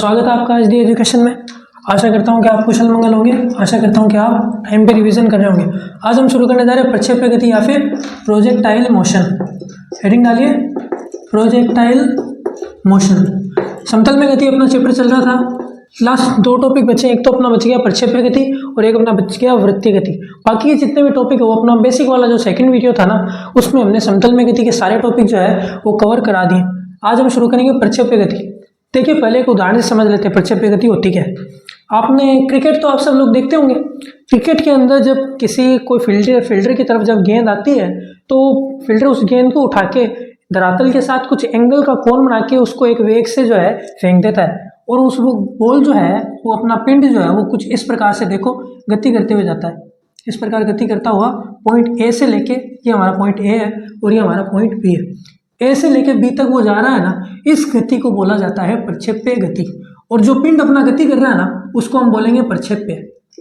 स्वागत है आपका आज दी एजुकेशन में। आशा करता हूँ कि आप कुशल मंगल होंगे। आशा करता हूँ कि आप टाइम पे रिवीजन कर रहे होंगे। आज हम शुरू करने जा रहे हैं प्रक्षेप्य गति या फिर प्रोजेक्टाइल मोशन। हेडिंग डालिए प्रोजेक्टाइल मोशन। समतल में गति अपना चैप्टर चल रहा था। लास्ट दो टॉपिक बचे, एक तो अपना बच गया प्रक्षेप्य गति और एक अपना बच गया वृत्तीय गति। बाकी के जितने भी टॉपिक है वो अपना बेसिक वाला जो सेकंड वीडियो था ना, उसमें हमने समतल में गति के सारे टॉपिक जो है वो कवर करा दिए। आज हम शुरू करेंगे प्रक्षेप्य गति। देखिए पहले एक उदाहरण से समझ लेते हैं प्रक्षेप्य गति होती क्या है। आपने क्रिकेट तो आप सब लोग देखते होंगे। क्रिकेट के अंदर जब कोई फील्डर की तरफ जब गेंद आती है तो फील्डर उस गेंद को उठा के धरातल के साथ कुछ एंगल का कोण बना के उसको एक वेग से जो है फेंक देता है और उस वो बॉल जो है वो अपना पिंड जो है वो कुछ इस प्रकार से देखो गति करते हुए जाता है। इस प्रकार गति करता हुआ पॉइंट ए से लेके, ये हमारा पॉइंट ए है और ये हमारा पॉइंट बी है। ए से लेके बी तक वो जा रहा है ना, इस गति को बोला जाता है प्रक्षेप्य गति। और जो पिंड अपना गति कर रहा है ना उसको हम बोलेंगे प्रक्षेप्य।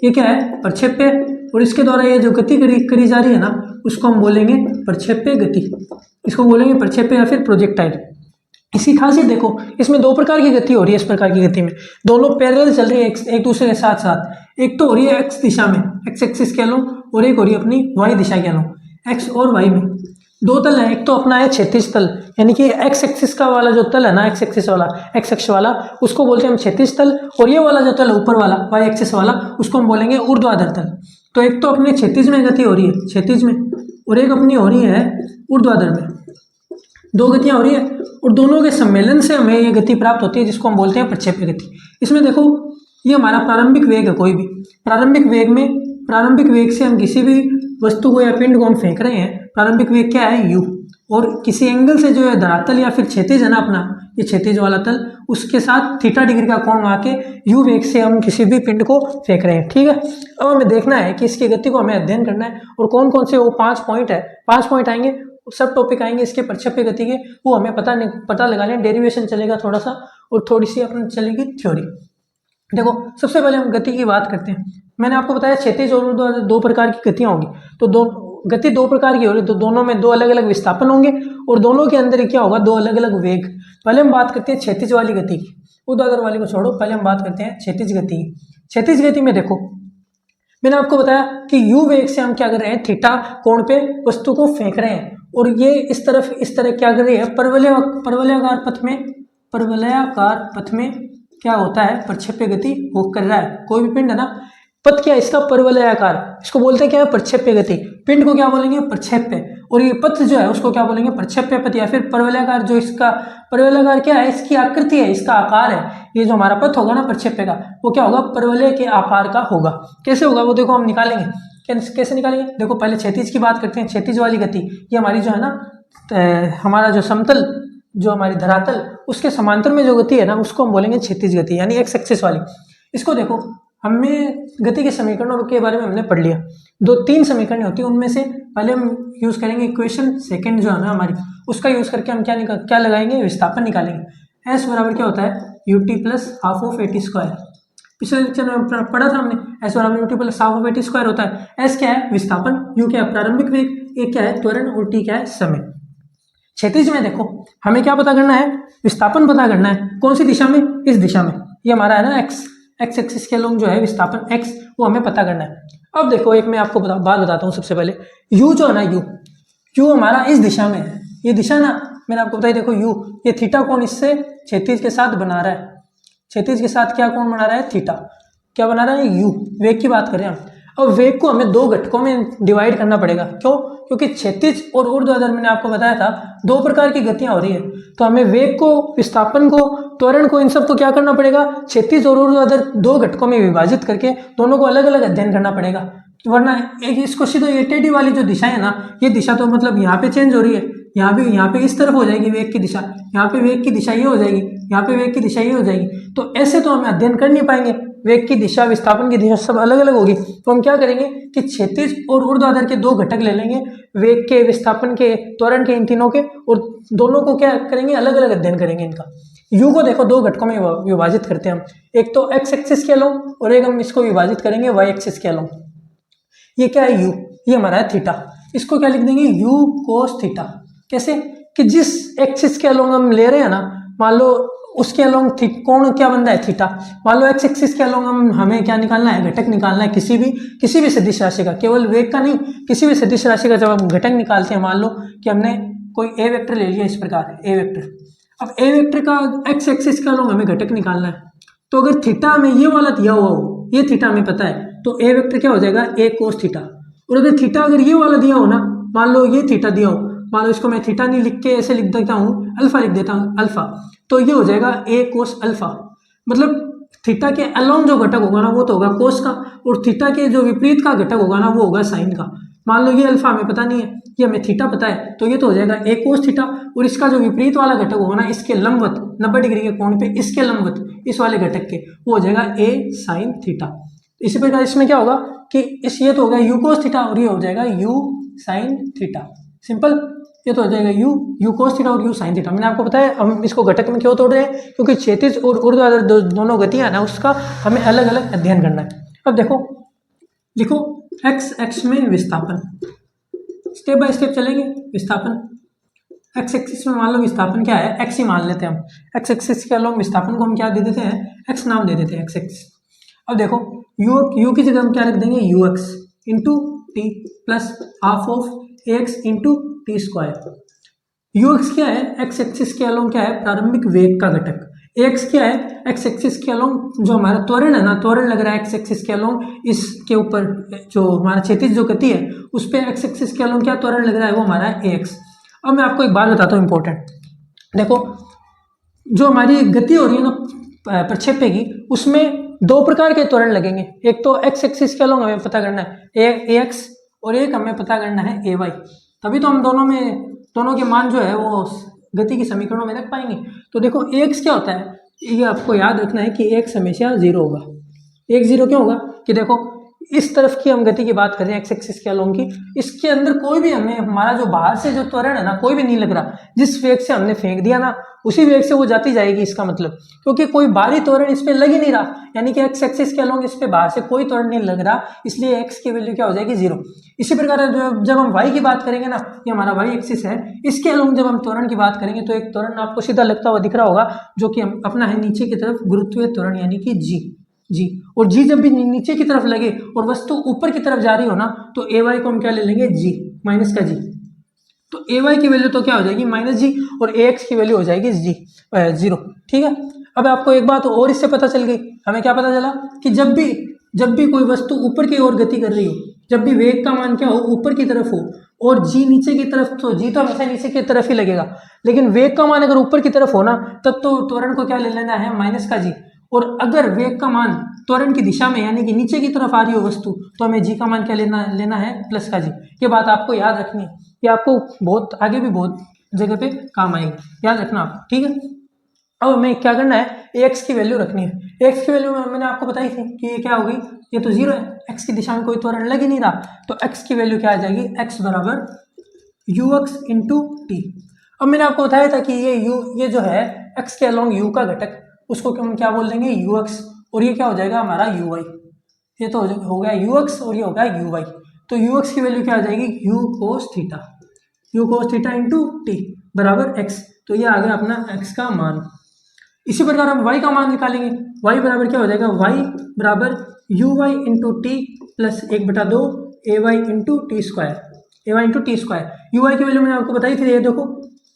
ये क्या है? प्रक्षेप्य। और इसके द्वारा ये जो गति करी जा रही है ना उसको हम बोलेंगे प्रक्षेप्य गति। इसको बोलेंगे प्रक्षेप्य या फिर प्रोजेक्टाइल। इसी खासियत देखो, इसमें दो प्रकार की गति हो रही है। इस प्रकार की गति में दोनों पैरेलल चल रही है एक दूसरे के साथ साथ। एक तो हो रही है एक्स दिशा में, एक्स एक्सिस कह लो, और एक हो रही है अपनी वाई दिशा कह लो। एक्स और वाई में दो तल है। एक तो अपना है क्षैतिज तल, यानी कि एक्स एक्सिस का वाला जो तल है ना, एक्स एक्सिस वाला, एक्स अक्ष वाला, उसको बोलते हैं हम क्षैतिज तल। और ये वाला जो तल है ऊपर वाला वाई एक्सिस वाला, उसको हम बोलेंगे ऊर्ध्वाधर तल। तो एक तो अपने क्षैतिज में गति हो रही है, क्षैतिज में, और एक अपनी हो रही है ऊर्ध्वाधर में। दो गतियां हो रही है और दोनों के सम्मेलन से हमें ये गति प्राप्त होती है जिसको हम बोलते हैं प्रक्षेप्य गति। इसमें देखो ये हमारा प्रारंभिक वेग है। कोई भी प्रारंभिक वेग से हम किसी भी वस्तु को या पिंड को हम फेंक रहे हैं। प्रारंभिक वेग क्या है? u। और किसी एंगल से जो है धरातल या फिर क्षैतिज है ना अपना, ये क्षैतिज वाला तल, उसके साथ थीटा डिग्री का कोण लगा के u वेग से हम किसी भी पिंड को फेंक रहे हैं। ठीक है, अब हमें देखना है कि इसकी गति को हमें अध्ययन करना है और कौन कौन से वो 5 पॉइंट है। 5 पॉइंट आएंगे, सब टॉपिक आएंगे इसके प्रक्षेप्य गति के, वो हमें पता लगा लें। डेरिवेशन चलेगा थोड़ा सा और थोड़ी सी अपनी चलेगी थ्योरी। देखो सबसे पहले हम गति की बात करते हैं। मैंने आपको बताया क्षैतिज और ऊर्ध्वाधर दो प्रकार की गतियां होंगी। तो गति दो प्रकार की हो रही है, तो दोनों में दो अलग अलग विस्थापन होंगे और दोनों के अंदर क्या होगा? दो अलग अलग वेग। पहले हम बात करते हैं क्षैतिज वाली गति की, ऊर्ध्वाधर वाली को छोड़ो, पहले हम बात करते हैं क्षैतिज गति की। क्षैतिज गति में देखो मैंने आपको बताया कि u वेग से हम क्या कर रहे हैं? थीटा कोण पे वस्तु को फेंक रहे हैं और ये इस तरह क्या कर रही है? परवलयाकार पथ में क्या होता है? प्रक्षेप्य गति वो कर रहा है। कोई भी पिंड है ना, पथ क्या है इसका? परवलयाकार, इसको बोलते हैं क्या है? प्रक्षेप्य गति। पिंड को क्या बोलेंगे? प्रक्षेप्य। और ये पथ जो है उसको क्या बोलेंगे? प्रक्षेप्य पथ या फिर परवलयाकार। जो इसका परवलयाकार क्या है? इसकी आकृति है, इसका आकार है। ये जो हमारा पथ होगा ना प्रक्षेप्य का, वो क्या होगा? परवलय के आकार का होगा। कैसे होगा वो देखो हम निकालेंगे। कैसे निकालेंगे? देखो पहले क्षैतिज की बात करते हैं। क्षैतिज वाली गति ये हमारी जो है ना, हमारा जो समतल, जो हमारी धरातल, उसके समांतर में जो गति है ना उसको हम बोलेंगे क्षैतिज गति, यानी एक्स एक्सिस वाली। इसको देखो, हमें गति के समीकरणों के बारे में हमने पढ़ लिया। 2-3 समीकरण होती है, उनमें से पहले हम यूज करेंगे इक्वेशन सेकंड जो है ना हमारी, उसका यूज करके हम क्या लगाएंगे? विस्थापन निकालेंगे। एस बराबर क्या होता है? ut plus half of eighty square. पिछले लेक्चर में पढ़ा था हमने, एस बराबर ut plus half of eighty square होता है। एस क्या है? विस्थापन, यू क्या है? प्रारंभिक वेग, ए क्या है? त्वरण, और टी क्या है? समय। क्षैतिज में देखो हमें क्या पता करना है? विस्थापन पता करना है। कौन सी दिशा में? इस दिशा में। ये हमारा है ना एक्स एक्सिस के लोग जो है विस्थापन एक्स, वो हमें पता करना है। अब देखो एक मैं आपको बात बताता हूँ। सबसे पहले u जो है ना, u हमारा इस दिशा में है। ये दिशा ना मैंने आपको बताई, देखो u, ये थीटा कोण इससे क्षैतिज के साथ बना रहा है। क्षैतिज के साथ क्या कोण बना रहा है? थीटा। क्या बना रहा है? u। वेग की बात करें हम। अब वेग को हमें दो घटकों में डिवाइड करना पड़ेगा। क्यों? क्योंकि क्षैतिज और ऊर्ध्वाधर मैंने आपको बताया था दो प्रकार की गतियां हो रही है, तो हमें वेग को, विस्थापन को, त्वरण को, इन सब को क्या करना पड़ेगा? क्षैतिज और ऊर्ध्वाधर दो घटकों में विभाजित करके दोनों को अलग अलग अध्ययन करना पड़ेगा। वरना एक इसको सीधो ये टेढ़ी वाली जो दिशा है ना, ये दिशा तो मतलब यहाँ पे चेंज हो रही है, यहाँ पे इस तरफ हो जाएगी वेग की दिशा, यहाँ पे वेग की दिशा ये हो जाएगी, यहाँ पे वेग की दिशा ये हो जाएगी। तो ऐसे तो हमें अध्ययन कर नहीं पाएंगे। वेग की दिशा, विस्थापन की दिशा सब अलग अलग होगी। तो हम क्या करेंगे कि क्षैतिज और ऊर्ध्वाधर के दो घटक ले लेंगे, वेग के, विस्थापन के, त्वरण के, इन तीनों के, और दोनों को क्या करेंगे? अलग अलग अध्ययन करेंगे इनका। यू को देखो दो घटकों में विभाजित करते हैं हम। एक तो एक्स एक्सिस कह लो और एक हम इसको विभाजित करेंगे वाई एक्सिस कह लो। ये क्या है? यू, ये हमारा है थीटा। इसको क्या लिख देंगे? You cos theta. कैसे? कि जिस एक्सिस के अलोंग हम ले रहे हैं ना, मान लो उसके अलोंग कोण क्या बन रहा है थीटा। मान लो एक्स एक्सिस के अलोंग हमें क्या निकालना है, घटक निकालना है किसी भी सदिश राशि का, केवल वेग का नहीं, किसी भी सदिश राशि का जब हम घटक निकालते हैं, मान लो कि हमने कोई ए वेक्टर ले लिया इस प्रकार ए वेक्टर। अब ए वेक्टर का एक्स एक्सिस के अलोंग हमें घटक निकालना है, तो अगर थीटा हमें ये वाला दिया हुआ हो, ये थीटा हमें पता है, तो ए वेक्टर क्या हो जाएगा ए कोस थीटा। और अगर थीटा अगर ये वाला दिया हो ना, मान लो ये थीटा दिया हो, मान लो इसको मैं थीटा नहीं लिख के ऐसे लिख देता हूँ, अल्फा लिख देता हूँ अल्फा, तो ये हो जाएगा ए कोस अल्फा। मतलब थीटा के अलोंग जो घटक होगा ना वो तो होगा कोस का, और थीटा के जो विपरीत का घटक होगा ना वो होगा साइन का। मान लो ये अल्फा हमें पता नहीं है, ये हमें थीटा पता है, तो ये तो हो जाएगा ए कोस थीटा, और इसका जो विपरीत वाला घटक होगा ना इसके लंबवत 90 डिग्री के कोण पे इसके लंबवत इस वाले घटक के, वो हो जाएगा ए साइन थीटा। इसी प्रकार इसमें क्या होगा कि इस ये तो हो गया यू कोस थीटा और ये हो जाएगा यू साइन थीटा। सिंपल, ये तो हो जाएगा यू कोस थीटा और यू साइन थीटा। मैंने आपको बताया हम इसको घटक में क्यों तोड़ रहे हैं, क्योंकि क्षैतिज और ऊर्ध्वाधर दोनों गतियां ना उसका हमें अलग अलग अध्ययन करना है। अब देखो लिखो एक्स में विस्थापन, स्टेप बाय स्टेप चलेंगे। विस्थापन एक्स एक्सिस में मान लो विस्थापन क्या है, एक्स ही मान लेते हैं हम। एक्स एक्सिस के अलोंग विस्थापन को हम क्या दे देते हैं, एक्स नाम दे देते हैं, एक्स एक्सिस। अब देखो यू की जगह हम क्या रख देंगे, you x into t plus half of A X into t square. You x क्या है, एक्स एक्सिस के अलोंग क्या है, प्रारंभिक वेग का घटक। एक्स क्या है, एक्स एक्सिस के अलोंग जो हमारा त्वरण है ना, त्वरण लग रहा है एक्स एक्सिस के अलोंग इसके ऊपर, जो हमारा क्षैतिज जो गति है उस पर एक्स एक्सिस के अलोंग क्या त्वरण लग रहा है, वो हमारा है एक्स। अब मैं आपको एक बात बताता हूँ इंपॉर्टेंट, देखो जो हमारी गति हो रही है ना प्रक्षेप्य की, उसमें दो प्रकार के त्वरण लगेंगे। एक तो एक्स एक्सिस के अलोंग हमें पता करना है ए एक्स, और एक हमें पता करना है ए वाई, तभी तो हम दोनों के मान जो है वो गति की समीकरणों में रख पाएंगे। तो देखो एक्स क्या होता है, ये आपको याद रखना है कि एक्स हमेशा जीरो होगा। एक जीरो क्यों होगा कि देखो इस तरफ की हम गति की बात कर रहे हैं एक्स एक्सिस के अलोंग की, इसके अंदर कोई भी हमें हमारा जो बाहर से जो त्वरण है ना कोई भी नहीं लग रहा, जिस वेग से हमने फेंक दिया ना उसी वेग से वो जाती जाएगी, इसका मतलब क्योंकि कोई बाहरी त्वरण इस पे लग ही नहीं रहा, यानी कि एक्स एक्सिस के अलोंग इस पे बाहर से कोई त्वरण नहीं लग रहा, इसलिए एक्स की वैल्यू क्या हो जाएगी जीरो। इसी प्रकार जब हम वाई की बात करेंगे ना, ये हमारा वाई एक्सिस है, इसके अलोंग जब हम त्वरण की बात करेंगे तो एक त्वरण आपको सीधा लगता हुआ दिख रहा होगा जो कि अपना है नीचे की तरफ गुरुत्वीय त्वरण, यानी कि जी। और जी जब भी नीचे की तरफ लगे और वस्तु ऊपर की तरफ जा रही हो ना, तो ए वाई को हम क्या ले लेंगे, जी माइनस का जी। तो ए वाई की वैल्यू तो क्या हो जाएगी माइनस जी, और ए एक्स की वैल्यू हो जाएगी जी जीरो। ठीक है, अब आपको एक बात और इससे पता चल गई, हमें क्या पता चला कि जब भी कोई वस्तु ऊपर की ओर गति कर रही हो, जब भी वेग का मान क्या हो ऊपर की तरफ हो और जी नीचे की तरफ, तो जी तो हमेशा नीचे की तरफ ही लगेगा, लेकिन वेग का मान अगर ऊपर की तरफ हो ना तब तो त्वरण को क्या ले लेना है, माइनस का जी। और अगर वेग का मान त्वरण की दिशा में यानी कि नीचे की तरफ आ रही हो वस्तु, तो हमें जी का मान क्या लेना है, प्लस का जी। ये बात आपको याद रखनी है, ये आपको बहुत आगे भी बहुत जगह पे काम आएगी, याद रखना आप। ठीक है, अब हमें क्या करना है, एक्स की वैल्यू रखनी है। एक्स की वैल्यू मैंने आपको बताई थी कि ये क्या होगी, ये तो जीरो है, एक्स की दिशा में कोई त्वरण लग ही नहीं रहा, तो एक्स की वैल्यू क्या आ जाएगी, एक्स बराबर यू एक्स इंटू टी। अब मैंने आपको बताया था कि ये जो है एक्स के अलोंग यू का घटक, उसको हम क्या बोल देंगे, यू एक्स, और ये क्या हो जाएगा हमारा यू वाई। ये तो हो गया यू एक्स और ये हो गया यू वाई। तो यू एक्स की वैल्यू क्या आ जाएगी, U cos theta into T बराबर एक्स। तो ये आ गया अपना एक्स का मान। इसी प्रकार हम y का मान निकालेंगे, y बराबर क्या हो जाएगा, y बराबर u y into t plus 1/2 a y into t square. U y की वैल्यू मैंने आपको बताई थी, ये देखो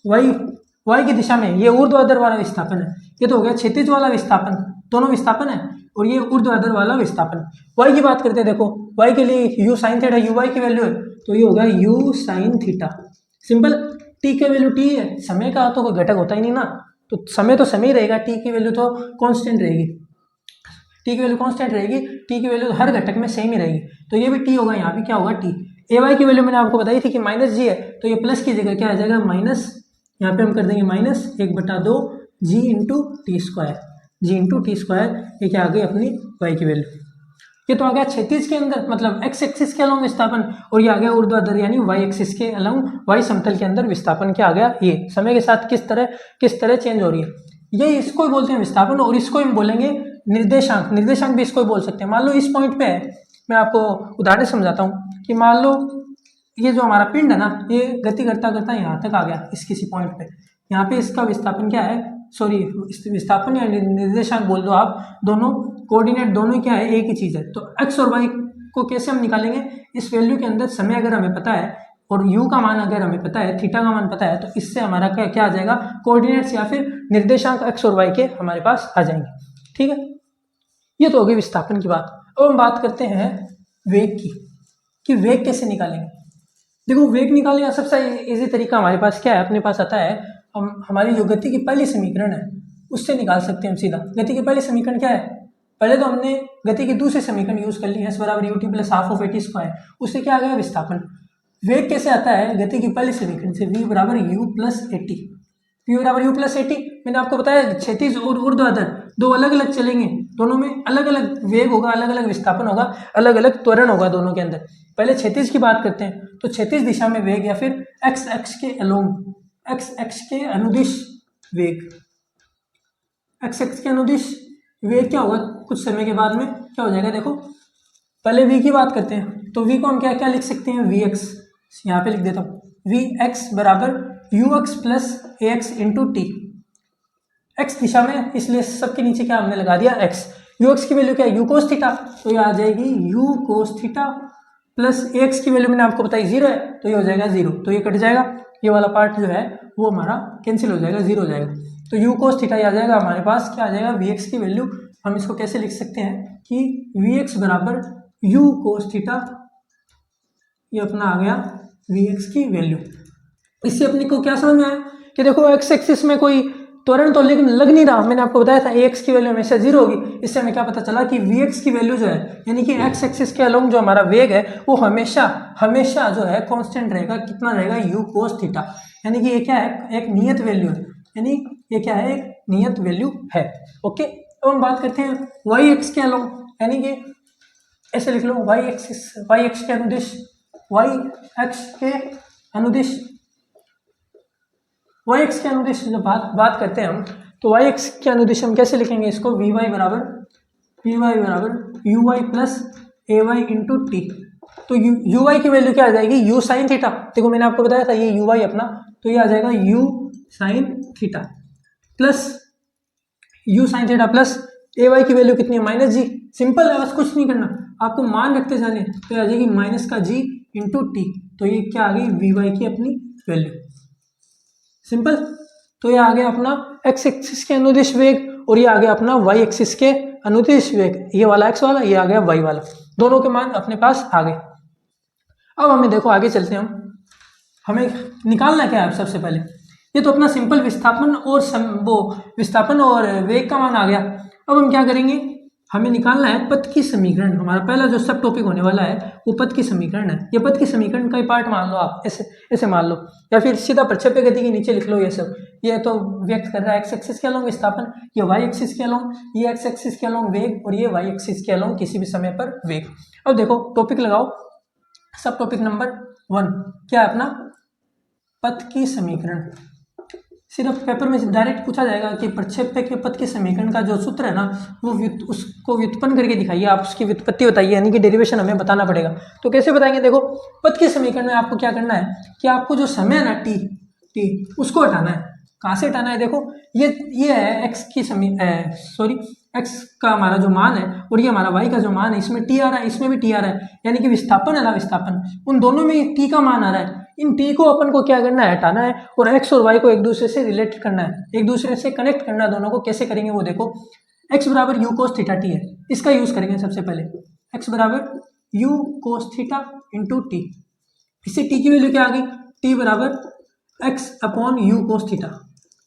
y की दिशा में ये ऊर्ध्वाधर वाला विस्थापन है, ये तो हो गया क्षैतिज वाला विस्थापन, दोनों विस्थापन है, और ये ऊर्ध्वाधर वाला विस्थापन। y की बात करते हैं, देखो y के लिए u sine theta u y की वैल्यू है, तो ये होगा u sine theta. Simple, t की वैल्यू t है, समय का तो कोई घटक होता ही नहीं ना, तो समय तो समय ही रहेगा, टी की वैल्यू तो कांस्टेंट रहेगी, टी की वैल्यू हर घटक में सेम ही रहेगी, तो ये भी टी होगा, यहाँ भी क्या होगा टी। ए वाई की वैल्यू मैंने आपको बताई थी कि माइनस जी है, तो ये प्लस की जगह क्या आ जाएगा माइनस, यहाँ पे हम कर देंगे माइनस 1/2 जी इंटू टी स्क्वायर। ये क्या आ गई अपनी वाई की वैल्यू। ये तो आ गया क्षैतिज के अंदर, मतलब एक्स एक्सिस के अलोंग विस्थापन, और ये आ गया ऊर्ध्वाधर यानी वाई एक्सिस के अलोंग, वाई समतल के अंदर विस्थापन क्या आ गया, ये समय के साथ किस तरह चेंज हो रही है, ये इसको ही बोलते हैं विस्थापन, और इसको हम बोलेंगे निर्देशांक भी इसको ही बोल सकते हैं। मान लो इस पॉइंट पे है, मैं आपको उदाहरण समझाता हूँ कि मान लो ये जो हमारा पिंड है ना, ये गति करता करता यहाँ तक आ गया, इस किसी पॉइंट पे, यहाँ पे इसका विस्थापन क्या है सॉरी विस्थापन या निर्देशांक बोल दो आप, दोनों कोऑर्डिनेट दोनों क्या है, एक ही चीज़ है। तो एक्स और वाई को कैसे हम निकालेंगे, इस वैल्यू के अंदर समय अगर हमें पता है और यू का मान अगर हमें पता है, थीटा का मान पता है, तो इससे हमारा क्या क्या आ जाएगा, कोऑर्डिनेट्स या फिर निर्देशांक एक्स और वाई के हमारे पास आ जाएंगे। ठीक है, ये तो हो गई विस्थापन की बात। अब हम बात करते हैं वेग की, कि वेग कैसे निकालेंगे। देखो वेग निकालने का सबसे इजी तरीका हमारे पास क्या है, अपने पास आता है, हम हमारी जो गति की पहली समीकरण है उससे निकाल सकते हैं हम सीधा। गति की पहली समीकरण क्या है, पहले तो हमने गति की दूसरी समीकरण यूज कर ली, एस बराबर U T plus half of A T square, उससे क्या आ गया विस्थापन। वेग कैसे आता है, गति की पहली समीकरण से, v बराबर you plus A T, v बराबर यू प्लस ए टी। मैंने आपको बताया क्षैतिज और ऊर्ध्वाधर दो अलग अलग चलेंगे, दोनों में अलग अलग वेग होगा, अलग अलग विस्थापन होगा, अलग अलग त्वरण होगा दोनों के अंदर। पहले क्षैतिज की बात करते हैं, तो क्षैतिज दिशा में वेग या फिर एक्स एक्स के अलोंग, एक्स एक्स के अनुदिश वेग, एक्स एक्स के अनुदिश वेग क्या होगा, कुछ समय के बाद में क्या हो जाएगा। देखो पहले v की बात करते हैं, तो v को हम क्या क्या लिख सकते हैं, वी एक्स, यहाँ पे लिख देता हूँ, वी एक्स बराबर U X plus A X into T, X दिशा में, इसलिए सबके नीचे क्या हमने लगा दिया एक्स। यू एक्स की वैल्यू क्या है, यू कोस थीटा, तो ये आ जाएगी U cos theta plus A X की वैल्यू मैंने आपको बताई 0 है, तो ये हो जाएगा 0, तो ये कट जाएगा, ये वाला पार्ट जो है वो हमारा कैंसिल हो जाएगा, 0 हो जाएगा। तो यू कोस थीटा आ जाएगा हमारे पास, क्या आ जाएगा, वी एक्स की वैल्यू हम इसको कैसे लिख सकते हैं कि वी एक्स बराबर यू कोस थीटा, ये अपना आ गया वी एक्स की वैल्यू। इससे अपने को क्या समझ में आया कि देखो एक्स एक्सिस में कोई त्वरण तो लेकिन लग नहीं रहा, मैंने आपको बताया था ए एक्स की वैल्यू हमेशा 0 होगी। इससे हमें क्या पता चला कि वी एक्स की वैल्यू जो है, यानी कि एक्स एक्सिस के अलोंग जो हमारा वेग है वो हमेशा हमेशा जो है कांस्टेंट रहेगा, कितना रहेगा, यू कोस थीटा, यानी कि ये क्या है, एक नियत वैल्यू है, यानी ये क्या है, एक नियत वैल्यू है। ओके, अब हम बात करते हैं वाई एक्स के अलोंग, यानी कि ऐसे लिख लो वाई एक्सिस, वाई एक्स के अनुदिश, वाई एक्स के अनुदिश, वाई एक्स के अनुदिश जब बात करते हैं हम, तो वाई एक्स के अनुदिश हम कैसे लिखेंगे इसको, वी वाई बराबर u y plus a y into t. तो यू वाई की वैल्यू क्या आ जाएगी, यू साइन थीटा, देखो मैंने आपको बताया था ये यू वाई अपना, तो ये आ जाएगा u sine theta plus u sine theta plus a y की वैल्यू कितनी है, माइनस जी। सिंपल है, बस कुछ नहीं करना, आपको मान रखते जाने, तो आ जाएगी माइनस का जी इंटू टी, तो ये क्या आ गई, वी वाई की अपनी वैल्यू, सिंपल। तो ये आ गया अपना एक्स एक्सिस के अनुदिश वेग, और ये आ गया अपना वाई एक्सिस के अनुदिश वेग, ये वाला एक्स वाला, ये आ गया वाई वाला, दोनों के मान अपने पास आ गए। अब हमें देखो आगे चलते हैं, हमें निकालना क्या है सबसे पहले, ये तो अपना सिंपल विस्थापन और वो विस्थापन और वेग का मान आ गया। अब हम क्या करेंगे, हमें निकालना है पथ की समीकरण। हमारा पहला जो सब टॉपिक होने वाला है वो पथ की समीकरण है। ये पथ की समीकरण का ही पार्ट मान लो आप, ऐसे ऐसे मान लो, या फिर सीधा प्रक्षेप्य गति के नीचे लिख लो ये सब। ये तो व्यक्त कर रहा है एक्स एक्सिस के अलोंग विस्थापन, ये वाई एक्सिस के अलोंग, ये एक्स एक्सिस के अलोंग वेग, और ये वाई एक्सिस के अलोंग किसी भी समय पर वेग। अब देखो टॉपिक लगाओ, सब टॉपिक नंबर 1 क्या है अपना, पथ की समीकरण। सिर्फ पेपर में डायरेक्ट पूछा जाएगा कि प्रक्षेप्य के पथ के समीकरण का जो सूत्र है ना, वो उसको व्युत्पन्न करके दिखाइए, आप उसकी व्युत्पत्ति बताइए, यानी कि डेरिवेशन हमें बताना पड़ेगा। तो कैसे बताएंगे, देखो पथ के समीकरण में आपको क्या करना है कि आपको जो समय है ना टी उसको हटाना है। कहाँ से हटाना है, देखो ये है एक्स की एक्स का हमारा जो मान है, और ये हमारा वाई का जो मान है, इसमें टी आ रहा है, इसमें भी टी आ रहा है, यानी कि विस्थापन है ना, विस्थापन, उन दोनों में टी का मान आ रहा है। इन टी को अपन को क्या करना है, हटाना है, और एक्स और वाई को एक दूसरे से रिलेट करना है, एक दूसरे से कनेक्ट करना है दोनों को। कैसे करेंगे वो देखो, एक्स बराबर यू कोस थीटा टी है, इसका यूज करेंगे सबसे पहले, एक्स बराबर you cos theta into T. इससे टी की वैल्यू क्या आ गई, टी बराबर x upon you cos theta,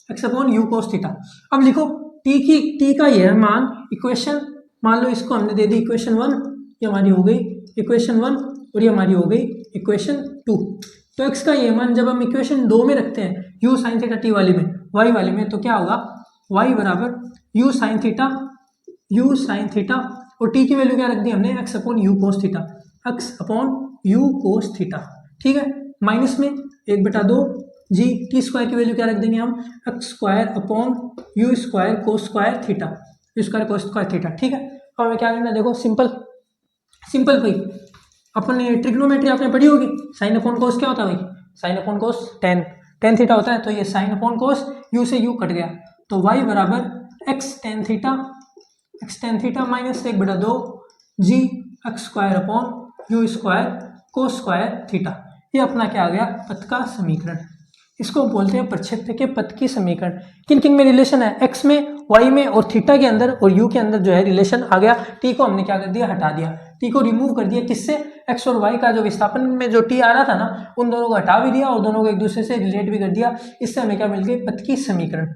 x upon you cos theta. अब लिखो टी का यह मान, इक्वेशन मान लो इसको हमने दे दी इक्वेशन 1, ये हमारी हो गई इक्वेशन 1, और ये हमारी हो गई इक्वेशन 2। तो x का ये मान जब हम इक्वेशन 2 में रखते हैं, u साइन थीटा टी वाली में, y वाली में, तो क्या होगा, y बराबर u साइन थीटा, और t की वैल्यू क्या रख दी हमने, x upon you cos theta, x upon you cos theta, ठीक है। माइनस में 1/2 जी, टी स्क्वायर की वैल्यू क्या रख देंगे हम, x square upon u square cos square theta, you square cos square theta, ठीक है। अब हमें क्या करना है, देखो सिंपल भाई, अपन ने ट्रिग्नोमेट्री आपने पढ़ी होगी, साइन अपॉन कोस क्या होता है भाई, sine upon cos tan theta होता है, तो ये साइन अपॉन कोस, यू से यू कट गया, तो y बराबर x tan theta minus 1/2 g x square upon u square cos square theta. ये अपना क्या आ गया, पथ का समीकरण। इसको बोलते हैं प्रक्षेप्य के पथ की समीकरण। किन किन में रिलेशन है, एक्स में, वाई में और थीटा के अंदर और यू के अंदर जो है रिलेशन आ गया। टी को हमने क्या कर दिया, हटा दिया, टी को रिमूव कर दिया। किससे, एक्स और वाई का जो विस्थापन में जो टी आ रहा था ना, उन दोनों को हटा भी दिया और दोनों को एक दूसरे से रिलेट भी कर दिया। इससे हमें क्या मिल गई, पथ की समीकरण।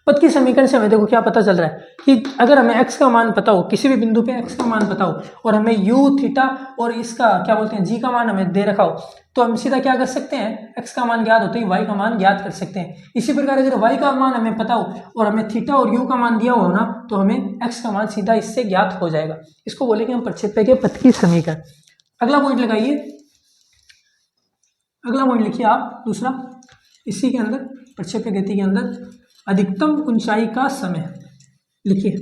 पथ की समीकरण से हमें देखो क्या पता चल रहा है कि अगर हमें x का मान पता हो, किसी भी बिंदु पे x का मान पता हो और हमें u थीटा और इसका क्या बोलते हैं g का मान हमें दे रखा हो, तो हम सीधा क्या कर सकते हैं, x का मान ज्ञात होते ही y का मान ज्ञात कर सकते हैं। इसी प्रकार अगर y का मान हमें पता हो और हमें थीटा और u का मान दिया हो ना, तो हमें x का मान सीधा इससे ज्ञात हो जाएगा। इसको बोलेंगे हम प्रक्षेप्य के पथ की समीकरण। अगला पॉइंट लगाइए, अगला पॉइंट लिखिए आप दूसरा, इसी के अंदर प्रक्षेप्य गति के अंदर अधिकतम ऊंचाई का समय लिखिए।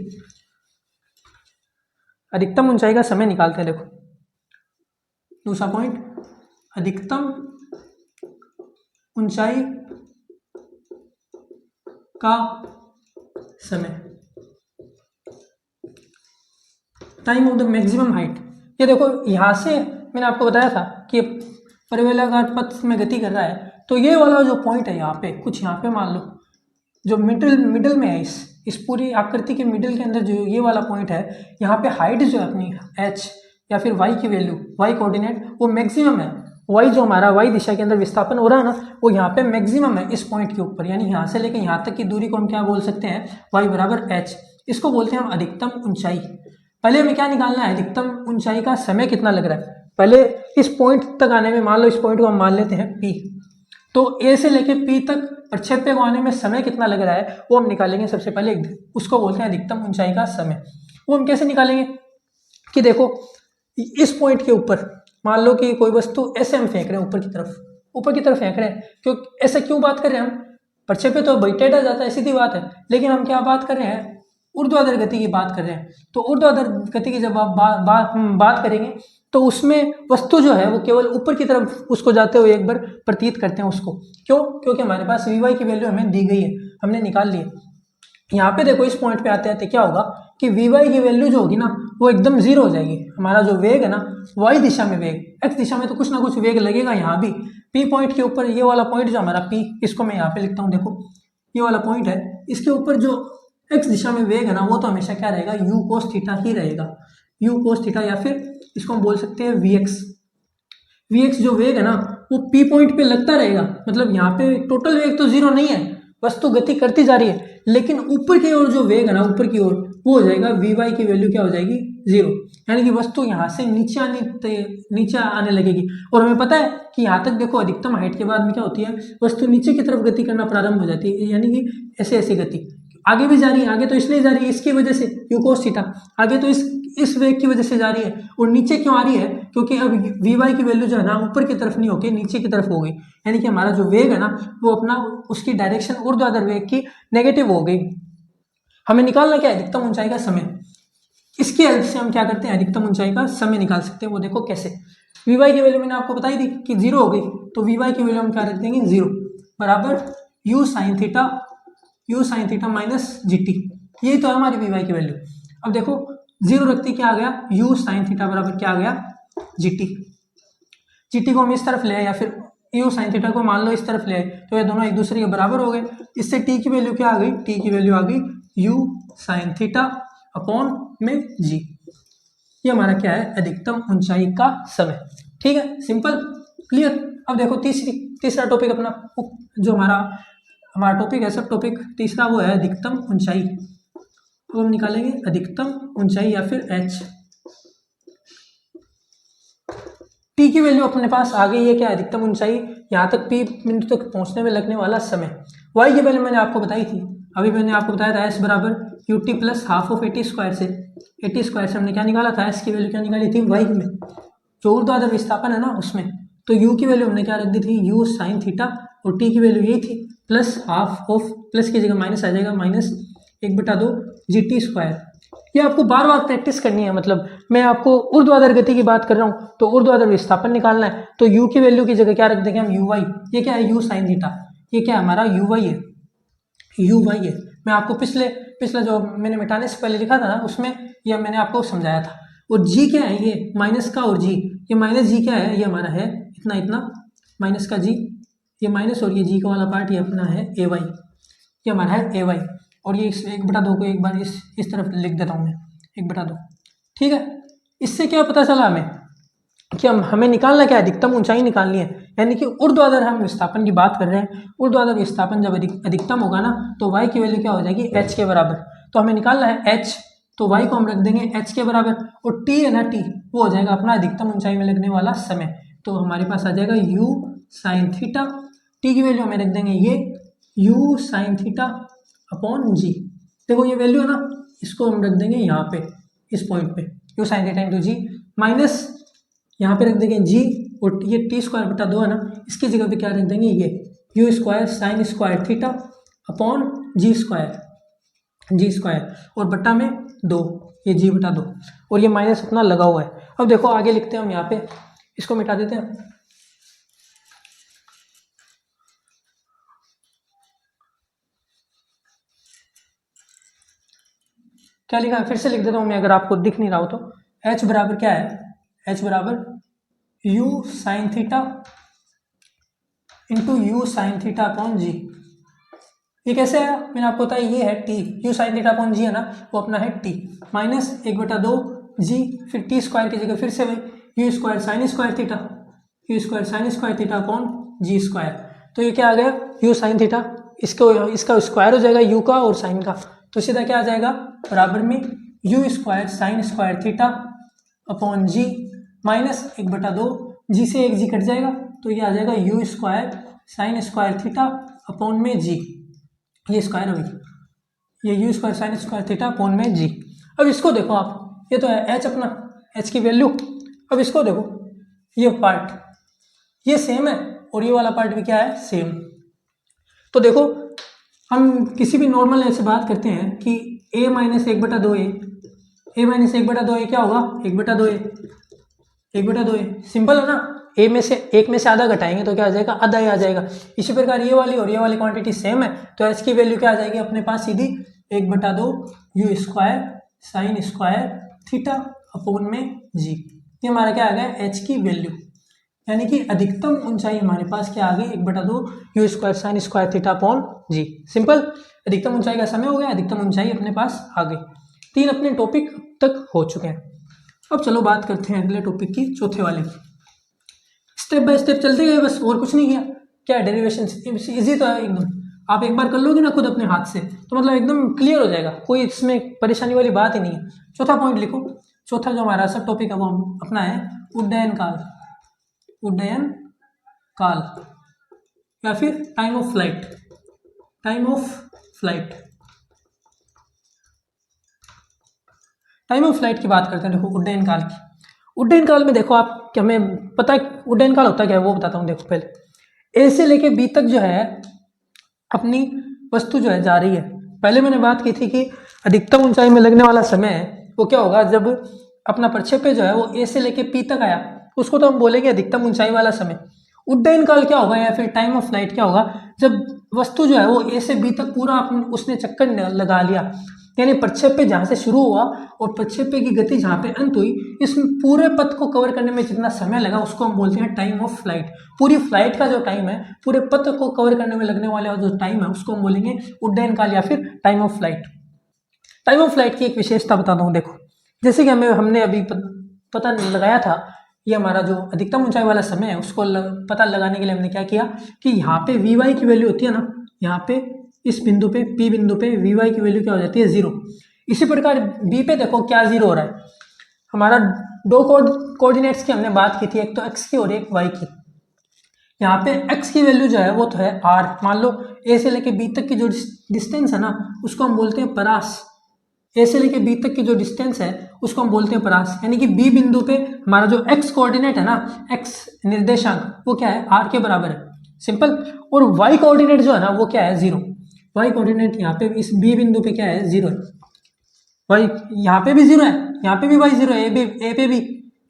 अधिकतम ऊंचाई का समय निकालते हैं। देखो दूसरा पॉइंट, अधिकतम ऊंचाई का समय, time of the maximum height. ये देखो यहां से मैंने आपको बताया था कि परिवलयाकार पथ में गति कर रहा है, तो ये वाला जो पॉइंट है यहाँ पे, कुछ यहाँ पे मान लो जो मिडिल में है, इस पूरी आकृति के मिडिल के अंदर जो ये वाला पॉइंट है, यहाँ पे हाइट जो है अपनी h या फिर y की वैल्यू, y कोऑर्डिनेट वो मैक्सिमम है। y जो हमारा y दिशा के अंदर विस्थापन हो रहा है ना, वो यहाँ पे मैक्सिमम है इस पॉइंट के ऊपर, यानी यहाँ से लेकर यहाँ तक की दूरी को हम क्या बोल सकते हैं, y बराबर h। इसको बोलते हैं हम अधिकतम ऊंचाई। पहले हमें क्या निकालना है, अधिकतम ऊंचाई का समय कितना लग रहा है। पहले इस पॉइंट तक आने में, मान लो इस पॉइंट को हम मान लेते हैं P, तो A से लेके P तक प्रक्षेप्य को आने में समय कितना लग रहा है वो हम निकालेंगे। सबसे पहले उसको बोलते हैं अधिकतम ऊंचाई का समय। वो हम कैसे निकालेंगे कि देखो इस पॉइंट के ऊपर मान लो कि कोई वस्तु ऐसे हम फेंक रहे हैं ऊपर की तरफ फेंक रहे हैं। क्यों ऐसे क्यों बात कर रहे हैं हम, प्रक्षेप्य तो टेढ़ा जाता है, सीधी बात है, लेकिन हम क्या बात कर रहे हैं, ऊर्ध्वाधर गति की बात कर रहे हैं। तो ऊर्ध्वाधर गति की जब आप बात करेंगे तो उसमें वस्तु जो है वो केवल ऊपर की तरफ उसको जाते हुए एक बार प्रतीत करते हैं उसको। क्यों, क्योंकि हमारे पास Vy की वैल्यू हमें दी गई है, हमने निकाल ली है। यहाँ पे देखो इस पॉइंट पे आते आते क्या होगा कि Vy की वैल्यू जो होगी ना वो एकदम जीरो हो जाएगी। हमारा जो वेग है ना, y दिशा में वेग, x दिशा में तो कुछ ना कुछ वेग लगेगा। यहाँ भी P पॉइंट के ऊपर, ये वाला पॉइंट जो हमारा P, इसको मैं यहाँ पे लिखता हूँ, देखो ये वाला पॉइंट है, इसके ऊपर जो x दिशा में वेग है ना, वो तो हमेशा क्या रहेगा, u cos थीटा ही रहेगा, u cos थीटा, या फिर इसको हम बोल सकते हैं vx जो वेग है ना वो P पॉइंट पे लगता रहेगा। मतलब यहाँ पे टोटल वेग तो जीरो नहीं है, वस्तु गति करती जा रही है, लेकिन ऊपर की ओर जो वेग है ना, ऊपर की ओर, वो हो जाएगा Vy की वैल्यू क्या हो जाएगी, जीरो। यानी कि वस्तु यहाँ से नीचे आने लगेगी। और हमें पता है कि यहाँ तक देखो अधिकतम हाइट के बाद में क्या होती है, वस्तु नीचे की तरफ गति करना प्रारंभ हो जाती है, यानी कि ऐसे गति आगे भी जा रही है। आगे तो इसलिए जा रही है इसकी वजह से, u cos थीटा, आगे तो इस वेग की वजह से जा रही है। और नीचे क्यों आ रही है, क्योंकि अब Vy की वैल्यू जो है ना ऊपर की तरफ नहीं होके नीचे की तरफ हो गई, यानी कि हमारा जो वेग है ना वो अपना उसकी डायरेक्शन ऊर्ध्वाधर वेग की नेगेटिव हो गई। हमें निकालना क्या है, अधिकतम ऊंचाई का समय। इसकी हेल्प से हम क्या करते हैं, अधिकतम ऊंचाई का समय निकाल सकते हैं। वो देखो कैसे, Vy की वैल्यू मैंने आपको बताई थी कि जीरो हो गई, तो Vy की वैल्यू हम क्या रख देंगे, जीरो बराबर u sin theta minus gt। यही तो है हमारी Vy की वैल्यू। अब देखो जीरो रखते क्या आ गया, u sin थीटा बराबर क्या आ गया, gt को हम इस तरफ ले आए, या फिर u sin थीटा को मान लो इस तरफ ले आए, तो ये दोनों एक दूसरे के बराबर हो गए। इससे t की वैल्यू क्या आ गई, t की वैल्यू आ गई u sin थीटा अपॉन में g। ये हमारा क्या है, अधिकतम ऊंचाई का समय। ठीक है, सिंपल, क्लियर। अब देखो तीसरा टॉपिक अपना, जो हमारा टॉपिक है, सब टॉपिक तीसरा वो है अधिकतम ऊंचाई। तो हम निकालेंगे अधिकतम ऊंचाई या फिर h। t की वैल्यू अपने पास आ गई है, क्या, अधिकतम ऊंचाई, यहाँ तक P बिंदु तक पहुंचने में लगने वाला समय। y की वैल्यू मैंने आपको बताई थी, अभी मैंने आपको बताया था s बराबर ut plus half of 80 square से। 80 स्क्वायर से हमने क्या निकाला था, s की वैल्यू क्या निकाली थी, y में जो ऊर्ध्वाधर विस्थापन है ना उसमें। तो u की वैल्यू हमने क्या रख दी थी, u sin थीटा, और t की वैल्यू यही थी, प्लस हाफ ऑफ, प्लस की जगह माइनस आ जाएगा, माइनस 1/2 gt स्क्वायर। ये आपको बार बार प्रैक्टिस करनी है। मतलब मैं आपको ऊर्ध्वाधर गति की बात कर रहा हूँ, तो ऊर्ध्वाधर विस्थापन निकालना है, तो u की वैल्यू की जगह क्या रख देंगे हम, uy। ये क्या है, u sin थीटा, ये क्या है हमारा uy है, मैं आपको पिछला जो मैंने मिटाने से पहले लिखा था ना, उसमें यह मैंने आपको समझाया था। और जी क्या है, ये माइनस का, और जी ये माइनस जी क्या है, ये हमारा है इतना इतना माइनस का जी, ये माइनस, और ये जी का वाला पार्ट ये अपना है ए वाई, ये हमारा है ए वाई। और ये 1/2 को एक बार इस तरफ लिख देता हूँ मैं, 1/2। ठीक है, इससे क्या पता चला हमें कि हमें निकालना क्या है, अधिकतम ऊंचाई निकालनी है। यानी कि ऊर्ध्वाधर हम विस्थापन की बात कर रहे हैं। ऊर्ध्वाधर विस्थापन जब अधिकतम होगा ना, तो y की वैल्यू क्या हो जाएगी, h के बराबर। तो हमें निकालना है h, तो y को हम रख देंगे h के बराबर, और t है ना, t वो हो जाएगा अपना अधिकतम ऊंचाई में लगने वाला समय। तो हमारे पास आ जाएगा u साइन थीटा, t की वैल्यू हमें रख देंगे ये u साइन थीटा अपॉन जी। देखो ये वैल्यू है ना, इसको हम रख देंगे यहाँ पे, इस पॉइंट पे, u साइन थीटा इंटू जी, माइनस यहाँ पे रख देंगे जी, और ये t²/2 है ना, इसकी जगह पे क्या रख देंगे, ये u² sine square theta upon G square और बट्टा में 2, ये g/2, और ये माइनस अपना लगा हुआ है। अब देखो आगे लिखते हैं हम, यहाँ पे इसको मिटा देते हैं। क्या लिखा है, फिर से लिख देता हूँ मैं, अगर आपको दिख नहीं रहा हो तो। h बराबर क्या है, h बराबर u sine theta into U sine theta upon G. ये कैसे है, मैंने आपको बताया, ये है t, u sine theta upon G है ना, वो अपना है t, माइनस 1/2 जी, फिर t² की जगह फिर से वही u² sine square theta, u² sine square theta upon g²। तो ये क्या आ गया, u साइन थीटा, इसका स्क्वायर हो जाएगा u का और साइन का, तो सीधा क्या आ जाएगा, बराबर में u² sine square theta upon G, minus 1/2 G से एक जी कट जाएगा, तो ये आ जाएगा u² sine square theta upon में जी, ये स्क्वायर होगी, ये u² sine square theta upon में जी। अब इसको देखो आप, ये तो है h अपना, h की वैल्यू। अब इसको देखो, ये पार्ट ये सेम है, और ये वाला पार्ट भी क्या है, सेम। तो देखो हम किसी भी नॉर्मल ऐसे बात करते हैं कि a माइनस 1/2 a माइनस 1/2 क्या होगा, 1/2 सिंपल है ना, एक में से आधा घटाएंगे तो क्या आ जाएगा, आधा ही आ जाएगा। इसी प्रकार ये वाली और ये वाली क्वांटिटी सेम है, तो h की वैल्यू क्या आ जाएगी अपने पास, सीधी 1/2 u² sine square theta upon में जी। ये हमारा क्या आ गया, h की वैल्यू, यानी कि अधिकतम ऊंचाई हमारे पास क्या आ गई, 1/2 u² sine square theta upon G. Simple, अधिकतम ऊंचाई का समय हो गया, अधिकतम ऊंचाई अपने पास आ गई। 3 अपने टॉपिक तक हो चुके हैं। अब चलो बात करते हैं अगले टॉपिक की, चौथे वाले की। स्टेप बाय स्टेप चलते गए बस, और कुछ नहीं किया। क्या डेरिवेशन इजी तो है एकदम, आप एक बार कर लोगे ना खुद अपने हाथ से, तो मतलब एकदम क्लियर हो जाएगा, कोई इसमें परेशानी वाली बात ही नहीं है। चौथा पॉइंट लिखो, चौथा जो हमारा सब टॉपिक है वो अपना है उड्डयन काल, उड्डयन काल या फिर time of flight, time of flight. Time of flight की बात करते हैं। देखो उड्डयन काल की, उड्डयन काल में देखो आप, क्या हमें पता है उड्डयन काल होता क्या है वो बताता हूँ। देखो पहले ए से लेके बी तक जो है अपनी वस्तु जो है जा रही है। पहले मैंने बात की थी कि अधिकतम ऊंचाई में लगने वाला समय है वो क्या होगा, जब अपना प्रक्षेप्य जो है वो ए से लेके पी तक आया, उसको तो हम बोलेंगे अधिकतम ऊंचाई वाला समय। उड्डयन काल क्या होगा या फिर टाइम ऑफ फ्लाइट क्या होगा, जब वस्तु जो है वो ए से बी तक पूरा उसने चक्कर लगा लिया, यानी प्रक्षेप्य जहाँ से शुरू हुआ और प्रक्षेप्य की गति जहाँ पे अंत हुई, इस पूरे पथ को कवर करने में जितना समय लगा उसको हम बोलते हैं टाइम ऑफ फ्लाइट। पूरी फ्लाइट का जो टाइम है, पूरे पथ को कवर करने में लगने वाला जो टाइम है उसको हम बोलेंगे उड्डयन काल या फिर time of flight. Time of flight की एक विशेषता बताता हूँ। देखो जैसे कि हमने अभी पता लगाया था, ये हमारा जो अधिकतम ऊंचाई वाला समय है उसको पता लगाने के लिए हमने क्या किया कि यहाँ पे वी वाई की वैल्यू होती है ना, यहाँ पे इस बिंदु पे पी बिंदु पे वी वाई की वैल्यू क्या हो जाती है, 0। इसी प्रकार बी पे देखो क्या 0 हो रहा है, हमारा दो कोऑर्डिनेट्स की हमने बात की थी, एक तो एक्स की और एक वाई की। यहाँ पे एक्स की वैल्यू जो है वो तो है r, मान लो ए से लेके बी तक की जो डिस्टेंस है ना उसको हम बोलते हैं परास। ए से लेके बी तक की जो डिस्टेंस है उसको हम बोलते हैं परास, यानी कि बी बिंदु पे हमारा जो एक्स कोऑर्डिनेट है ना, एक्स निर्देशांक वो क्या है, r के बराबर है, सिंपल। और वाई कोऑर्डिनेट जो है ना वो क्या है, 0। वाई कोऑर्डिनेट यहाँ पे इस बी बिंदु पे क्या है, 0 है। वाई यहाँ पे भी 0 है, यहाँ पे भी वाई 0 है,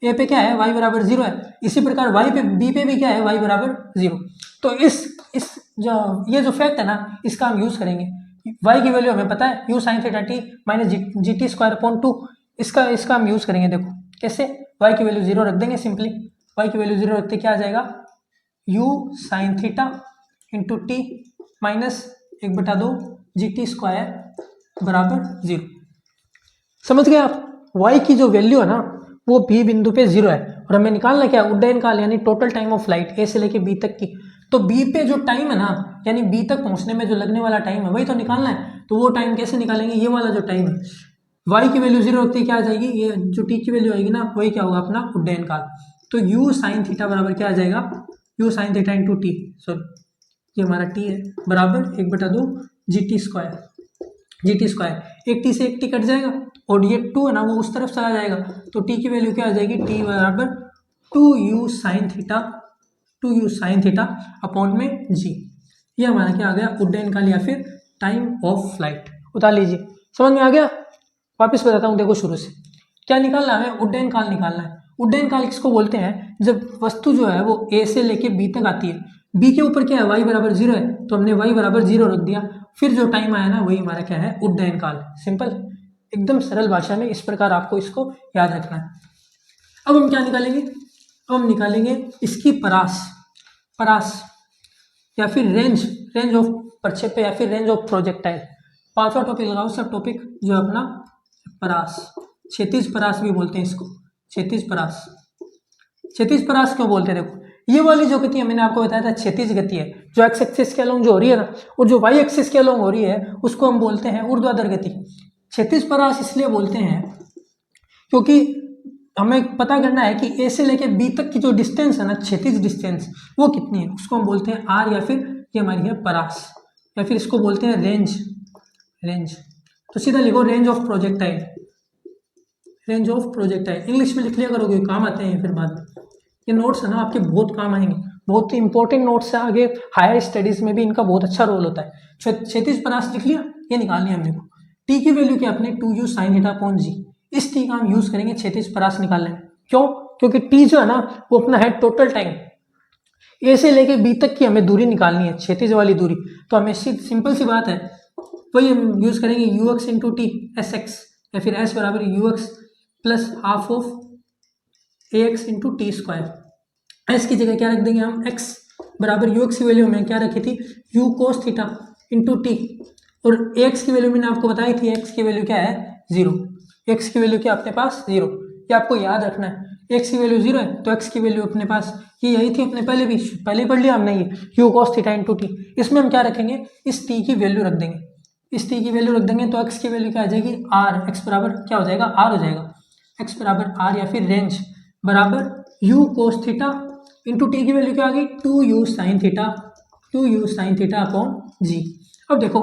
ए पे क्या है, वाई बराबर 0 है। इसी प्रकार वाई पे बी पे भी क्या है, वाई बराबर 0। तो इस जो ये जो फैक्ट है ना इसका हम यूज़ करेंगे। y की वैल्यू हमें पता है u sin theta t minus G T square upon 2। इसका हम यूज़ करेंगे, देखो कैसे, y की वैल्यू 0 रख देंगे सिंपली, y की वैल्यू 0 रखते क्या आ जाएगा, u sin theta into T minus 1/2 G T square बराबर 0। समझ गए आप, y की जो वैल्यू है ना वो b बिंदु पे 0 है और हमें निकालना क्या है, उड्डयन काल यानी total time of flight a से लेके b तक की। तो b पे जो टाइम है ना, यानी b तक पहुंचने में जो लगने वाला टाइम है वही तो निकालना है। तो वो टाइम कैसे निकालेंगे, ये वाला जो टाइम है, y की वैल्यू 0 रखती है क्या आ जाएगी, ये जो t की वैल्यू आएगी ना वही क्या होगा अपना उड्डयन काल। तो u साइन थीटा बराबर क्या आ जाएगा, u sine theta into T, sorry ये हमारा t है, बराबर 1/2 जी टी स्क्वायर, एक टी से एक टी कट जाएगा और ये 2 है ना वो उस तरफ चला जाएगा। तो t की वैल्यू क्या आ जाएगी, t बराबर 2u साइन थीटा अपॉन में g। ये हमारा क्या आ गया, उड्डयन काल या फिर टाइम ऑफ फ्लाइट। उतार लीजिए, समझ में आ गया। वापस बताता हूँ, देखो शुरू से क्या निकालना है, हमें उड्डयन काल निकालना है। उड्डयन काल किसको बोलते हैं, जब वस्तु जो है वो a से लेके b तक आती है, b के ऊपर क्या है y बराबर 0 है, तो हमने y बराबर 0 रख दिया, फिर जो टाइम आया ना वही हमारा क्या है उड्डयन काल। सिंपल, एकदम सरल भाषा में इस प्रकार आपको इसको याद रखना है। अब हम क्या निकालेंगे, अब हम निकालेंगे इसकी परास या फिर रेंज ऑफ प्रक्षेप्य या फिर रेंज ऑफ प्रोजेक्टाइल। पांचवा टॉपिक लगाओ सब टॉपिक जो अपना परास, क्षैतिज परास भी बोलते हैं इसको, क्षैतिज परास क्यों बोलते हैं, देखो ये वाली जो गति है मैंने आपको बताया था क्षैतिज गति है, जो एक्स एक्सिस के अलोंग जो हो रही है ना, और जो वाई एक्सिस के अलोंग हो रही है उसको हम बोलते हैं ऊर्ध्वाधर गति। क्षैतिज परास इसलिए बोलते हैं क्योंकि हमें पता करना है कि ए से लेके बी तक की जो डिस्टेंस है ना, क्षैतिज डिस्टेंस वो कितनी है, उसको हम बोलते हैं आर, या फिर ये हमारी है परास, या फिर इसको बोलते हैं रेंज। तो सीधा लिखो रेंज ऑफ प्रोजेक्टाइल, इंग्लिश में लिख लिया करोगे, काम आते हैं फिर बाद में। ये नोट्स है ना आपके बहुत काम आएंगे, बहुत ही इंपॉर्टेंट नोट्स है, आगे हायर स्टडीज में भी इनका बहुत अच्छा रोल होता है। क्षैतिज परास लिख लिया, ये निकालनी है हमने को। टी की वैल्यू क्या अपने 2u साइन थीटा अपॉन जी, इस टी का हम यूज करेंगे क्षैतिज परास निकालने में। क्यों, क्योंकि टी जो है ना वो अपना है टोटल टाइम, ए से लेके बी तक की हमें दूरी निकालनी है, क्षैतिज वाली दूरी। तो हमें सिंपल सी बात है, वही हम यूज करेंगे you x into T S x, या फिर एस बराबर U X plus half of A X into t square. S की जगह क्या रख देंगे हम, एक्स बराबर यू एक्स की वैल्यू हमने क्या रखी थी, you cos theta into T, और ए एक्स की वैल्यू मैंने आपको बताई थी, एक्स की वैल्यू क्या है 0, एक्स की वैल्यू क्या अपने पास 0, ये आपको याद रखना है। एक्स की वैल्यू 0 है तो एक्स की वैल्यू अपने पास ये यही थी, अपने पहले पढ़ लिया हमने, ये you cos theta into T. इसमें हम क्या रखेंगे, इस टी की वैल्यू रख देंगे, इस टी की वैल्यू रख देंगे तो एक्स की वैल्यू क्या आ जाएगी आर, एक्स बराबर क्या हो जाएगा आर हो जाएगा, एक्स बराबर आर, या फिर रेंज बराबर you cos theta into T की वैल्यू क्या आ गई 2u साइन थीटा अपॉन जी। अब देखो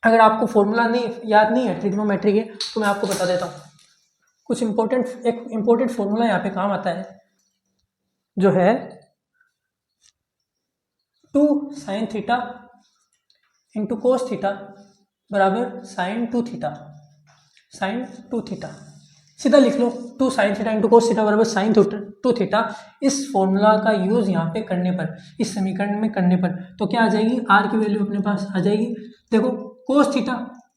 अगर आपको फॉर्मूला नहीं याद नहीं है ट्रिग्नोमेट्री के, तो मैं आपको बता देता हूँ कुछ एक इम्पोर्टेंट फॉर्मूला यहाँ पे काम आता है, जो है 2 sign theta into cos theta बराबर साइन 2 थीटा। सीधा लिख लो 2 sign theta into cos theta बराबर साइन 2 थीटा। इस फॉर्मूला का यूज यहाँ पे करने पर, इस समीकरण में करने पर, तो क्या आ जाएगी, आर की वैल्यू अपने पास आ जाएगी, देखो कोस थीटा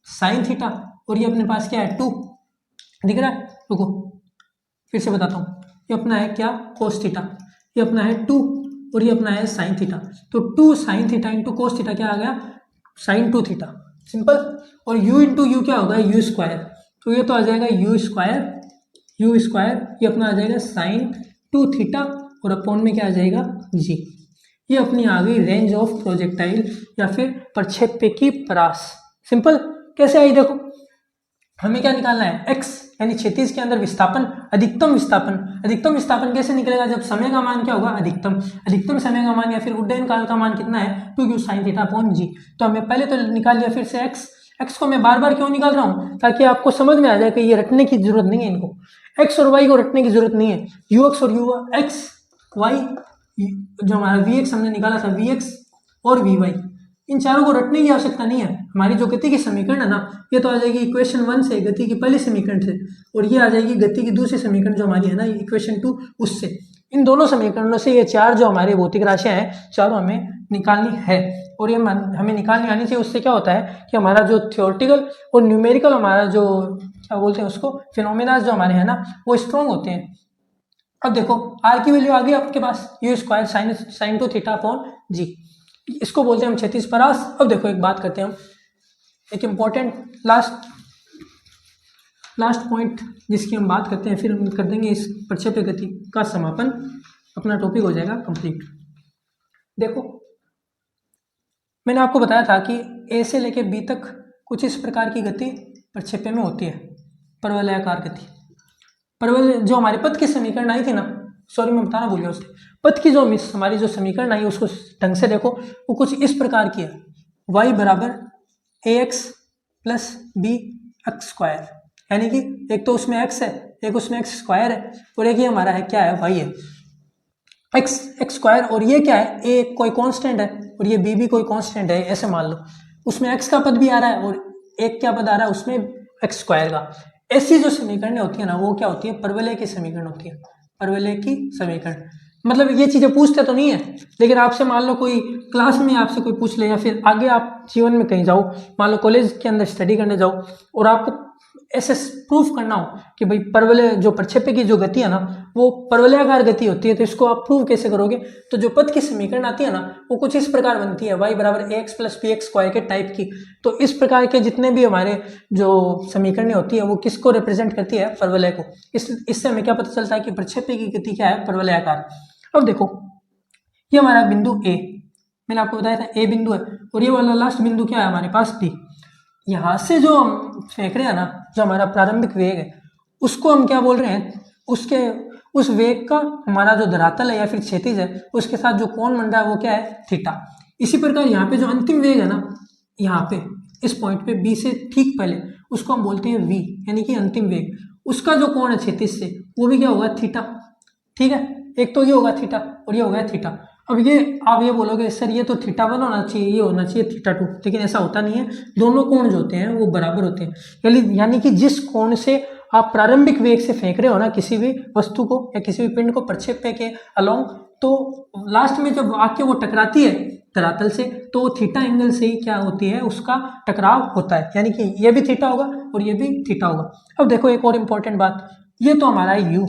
साइन थीटा, और ये अपने पास क्या है 2, दिख रहा है, रुको फिर से बताता हूँ, ये अपना है क्या कोस थीटा, ये अपना है 2 और ये अपना है साइन थीटा। तो 2 sign theta into cos theta क्या आ गया साइन 2 थीटा, सिंपल। और u इंटू यू क्या होगा यू स्क्वायर, तो ये तो आ जाएगा यू स्क्वायर, ये अपना आ जाएगा साइन 2 थीटा, और अपॉन में क्या आ जाएगा जी। ये अपनी आ गई रेंज ऑफ प्रोजेक्टाइल या फिर प्रक्षेप्य की परास। सिंपल, कैसे आई देखो, हमें क्या निकालना है x, यानी क्षैतिज के अंदर विस्थापन, अधिकतम विस्थापन कैसे निकलेगा, जब समय का मान क्या होगा अधिकतम समय का मान, या फिर उड्डयन काल का मान कितना है 2u साइन थीटा अपॉन जी। तो हमें पहले तो निकाल लिया, फिर से x को मैं बार बार क्यों निकाल रहा हूँ, ताकि आपको समझ में आ जाए कि ये रटने की जरूरत नहीं है, इनको x और y को रटने की जरूरत नहीं है, ux और y जो हमारा vx हमने निकाला था vx और vy, इन चारों को रटने की आवश्यकता नहीं है। हमारी जो गति की समीकरण है ना, ये तो आ जाएगी इक्वेशन 1 से, गति की पहली समीकरण से, और ये आ जाएगी गति की दूसरी समीकरण जो हमारी है ना इक्वेशन 2 उससे। इन दोनों समीकरणों से ये चार जो हमारी भौतिक राशियां हैं चारों हमें निकालनी है, और ये हमें निकालनी आनी चाहिए। उससे क्या होता है कि हमारा जो थियोरेटिकल और न्यूमेरिकल हमारा जो क्या बोलते हैं उसको फिनोमिना जो हमारे हैं ना वो स्ट्रॉन्ग होते हैं। अब देखो आर की वैल्यू आ गई आपके पास, U square sine 2 theta upon G, इसको बोलते हैं हम क्षैतिज परास। अब देखो एक बात करते हैं हम, एक इम्पॉर्टेंट लास्ट पॉइंट जिसकी हम बात करते हैं, फिर हम कर देंगे इस प्रक्षेप्य गति का समापन, अपना टॉपिक हो जाएगा कंप्लीट। देखो मैंने आपको बताया था कि ए से लेके बी तक कुछ इस प्रकार की गति प्रक्षेप्य में होती है, परवलयाकार गति। परवल जो हमारे पथ की समीकरण आई थी ना, सॉरी मैं बताना भूल गया उससे, पथ की जो हमारी जो समीकरण आई उसको ढंग से देखो, वो कुछ इस प्रकार की है, y बराबर ax plus b x square, यानी कि एक तो उसमें x है, एक उसमें x स्क्वायर है, और एक ये हमारा है क्या है y है x स्क्वायर, और ये क्या है a कोई कांस्टेंट है और ये b भी कोई कांस्टेंट है, ऐसे मान लो। उसमें x का पद भी आ रहा है और एक क्या पद आ रहा है उसमें x स्क्वायर का। ऐसी जो समीकरणें होती है ना वो क्या होती है, परवलय की समीकरण होती है, परवलय की समीकरण। मतलब ये चीजें पूछते तो नहीं है, लेकिन आपसे मान लो कोई क्लास में आपसे कोई पूछ ले, या फिर आगे आप जीवन में कहीं जाओ, मान लो कॉलेज के अंदर स्टडी करने जाओ और आपको ऐसे प्रूफ करना हो कि भाई परवलय जो प्रक्षेप्य की जो गति है ना वो परवलयाकार गति होती है, तो इसको आप प्रूव कैसे करोगे। तो जो पथ की समीकरण आती है ना वो कुछ इस प्रकार बनती है, y बराबर ax plus b x square के टाइप की। तो इस प्रकार के जितने भी हमारे जो समीकरणें होती है वो किसको रिप्रेजेंट करती है, परवलय को। इससे हमें क्या पता चलता है कि प्रक्षेप्य की गति क्या है, परवलयाकार। अब देखो ये हमारा बिंदु ए, मैंने आपको बताया था ए बिंदु है, और ये वाला लास्ट बिंदु क्या है हमारे पास बी। यहाँ से जो हम फेंक रहे हैं ना, जो हमारा प्रारंभिक वेग है उसको हम क्या बोल रहे हैं, उस वेग का हमारा जो धरातल है या फिर क्षैतिज है उसके साथ जो कोण बन रहा है वो क्या है, थीटा। इसी प्रकार यहाँ पे जो अंतिम वेग है ना, यहाँ पे इस पॉइंट पे बी से ठीक पहले उसको हम बोलते हैं वी, यानी कि अंतिम वेग, उसका जो कोण है क्षैतिज से वो भी क्या होगा, थीटा। ठीक है, एक तो ये होगा थीटा और ये होगा थीटा। अब ये आप ये बोलोगे सर ये तो थीटा 1 होना चाहिए, ये होना चाहिए थीटा 2, लेकिन ऐसा होता नहीं है, दोनों कोण जो होते हैं वो बराबर होते हैं। यानी कि जिस कोण से आप प्रारंभिक वेग से फेंक रहे हो ना किसी भी वस्तु को या किसी भी पिंड को प्रक्षेप्य के अलोंग, तो लास्ट में जब आके वो टकराती है धरातल से तो थीटा एंगल से ही क्या होती है, उसका टकराव होता है, यानी कि ये भी थीटा होगा और ये भी थीटा होगा। अब देखो एक और इम्पोर्टेंट बात, ये तो हमारा u,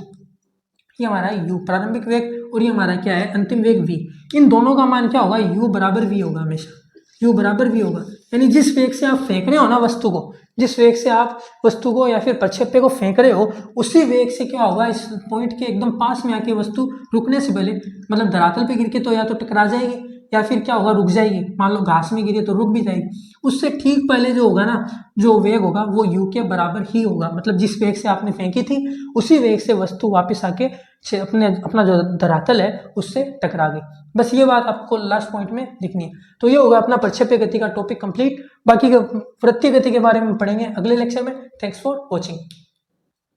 ये हमारा u प्रारंभिक वेग और ये हमारा क्या है, अंतिम वेग v। इन दोनों का मान क्या होगा, u बराबर v होगा, हमेशा u बराबर v होगा। यानी जिस वेग से आप फेंक रहे हो ना वस्तु को, जिस वेग से आप वस्तु को या फिर प्रक्षेप्य को फेंक रहे हो, उसी वेग से क्या होगा, इस पॉइंट के एकदम पास में आके वस्तु रुकने से पहले, मतलब धरातल पे गिर के तो या तो टकरा जाएगी या फिर क्या होगा, रुक जाएगी। मान लो घास में गिरे तो रुक भी जाएगी। उससे ठीक पहले जो होगा ना, जो वेग होगा वो u के बराबर ही होगा, मतलब जिस वेग से आपने फेंकी थी उसी वेग से वस्तु वापस आके अपना जो धरातल है उससे टकरा गई। बस ये बात आपको लास्ट पॉइंट में दिखनी है। तो ये होगा अपना प्रक्षेप्य गति का टॉपिक कंप्लीट। बाकी वृत्तीय गति के बारे में पढ़ेंगे अगले लेक्चर में। Thanks for watching.